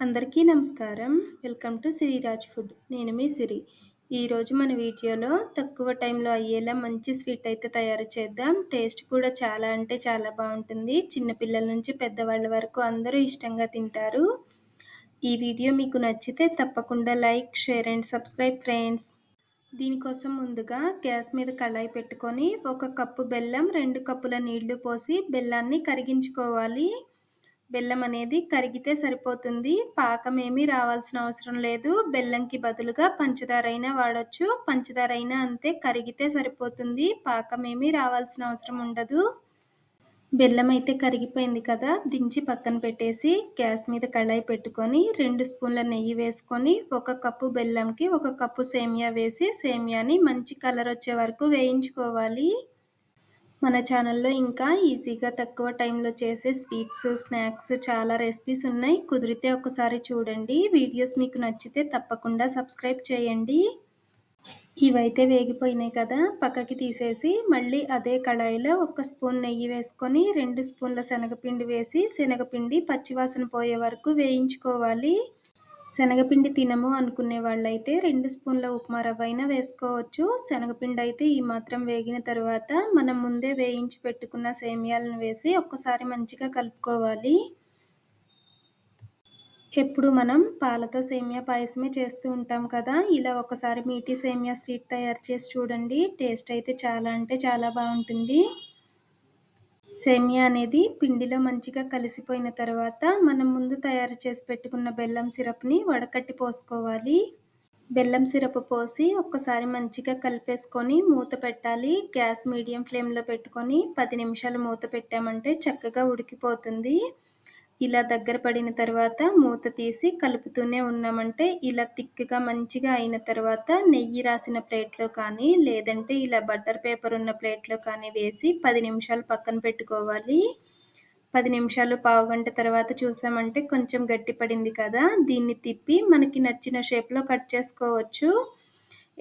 అందరికీ నమస్కారం. Welcome to Siriraj food. నేను మీ సిరి. ఈరోజు మన వీడియోలో తక్కువ టైంలో అయ్యేలా మంచి స్వీట్ అయితే తయారు చేద్దాం. టేస్ట్ కూడా చాలా అంటే చాలా బాగుంటుంది. చిన్న పిల్లల నుంచి పెద్దవాళ్ళ వరకు అందరూ ఇష్టంగా తింటారు. ఈ వీడియో మీకు నచ్చితే తప్పకుండా like, share and subscribe friends. దీనికోసం ముందుగా గ్యాస్ మీద కళాయి పెట్టుకొని 1 కప్పు బెల్లం, 2 కప్పుల నీళ్లు పోసి బెల్లాన్ని కరిగించుకోవాలి. బెల్లం అనేది కరిగితే సరిపోతుంది. పాకం ఏమీ రావాల్సిన అవసరం లేదు. బెల్లంకి బదులుగా పంచదార అయినా వాడొచ్చు. పంచదార అయినా అంతే, కరిగితే సరిపోతుంది. పాకం ఏమీ రావాల్సిన అవసరం ఉండదు. బెల్లం అయితే కరిగిపోయింది కదా, దించి పక్కన పెట్టేసి గ్యాస్ మీద కళాయి పెట్టుకొని 2 స్పూన్ల నెయ్యి వేసుకొని 1 కప్పు బెల్లంకి 1 కప్పు సేమియా వేసి సేమియాని మంచి కలర్ వచ్చే వరకు వేయించుకోవాలి. మన ఛానల్లో ఇంకా ఈజీగా తక్కువ టైంలో చేసే స్వీట్స్, స్నాక్స్ చాలా రెసిపీస్ ఉన్నాయి. కుదిరితే ఒకసారి చూడండి. వీడియోస్ మీకు నచ్చితే తప్పకుండా సబ్స్క్రైబ్ చేయండి. ఇవైతే వేగిపోయినాయి కదా, పక్కకి తీసేసి మళ్ళీ అదే కళాయిలో 1 స్పూన్ నెయ్యి వేసుకొని 2 స్పూన్ల శనగపిండి వేసి శనగపిండి పచ్చివాసన పోయే వరకు వేయించుకోవాలి. శనగపిండి తినము అనుకునే వాళ్ళైతే 2 స్పూన్ల ఉప్మా రవ్వ అయినా వేసుకోవచ్చు. శనగపిండి అయితే ఈ మాత్రం వేగిన తర్వాత మనం ముందే వేయించి పెట్టుకున్న సేమియాలను వేసి ఒక్కసారి మంచిగా కలుపుకోవాలి. ఎప్పుడు మనం పాలతో సేమియా పాయసమే చేస్తూ ఉంటాం కదా, ఇలా ఒకసారి మీఠీ సేమియా స్వీట్ తయారు చేసి చూడండి. టేస్ట్ అయితే చాలా అంటే చాలా బాగుంటుంది. సేమియా అనేది పిండిలో మంచిగా కలిసిపోయిన తర్వాత మనం ముందు తయారు చేసి పెట్టుకున్న బెల్లం సిరప్ని వడకట్టి పోసుకోవాలి. బెల్లం సిరప్ పోసి ఒక్కసారి మంచిగా కలిపేసుకొని మూత పెట్టాలి. గ్యాస్ మీడియం ఫ్లేమ్లో పెట్టుకొని 10 నిమిషాలు మూత పెట్టామంటే చక్కగా ఉడికిపోతుంది. ఇలా దగ్గర పడిన తర్వాత మూత తీసి కలుపుతూనే ఉన్నామంటే ఇలా థిక్గా మంచిగా అయిన తర్వాత నెయ్యి రాసిన ప్లేట్లో కానీ లేదంటే ఇలా బటర్ పేపర్ ఉన్న ప్లేట్లో కానీ వేసి 10 నిమిషాలు పక్కన పెట్టుకోవాలి. 10 నిమిషాలు, పావుగంట తర్వాత చూసామంటే కొంచెం గట్టి పడింది కదా, దీన్ని తిప్పి మనకి నచ్చిన షేప్లో కట్ చేసుకోవచ్చు.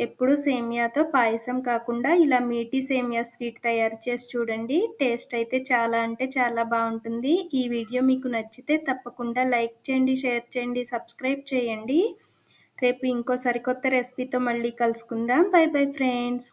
ఎప్పుడు సేమియాతో పాయసం కాకుండా ఇలా మీఠీ సేమియా స్వీట్ తయారు చేసి చూడండి. టేస్ట్ అయితే చాలా అంటే చాలా బాగుంటుంది. ఈ వీడియో మీకు నచ్చితే తప్పకుండా లైక్ చేయండి, షేర్ చేయండి, సబ్స్క్రైబ్ చేయండి. రేపు ఇంకో సరికొత్త రెసిపీతో మళ్ళీ కలుసుకుందాం. By bye friends.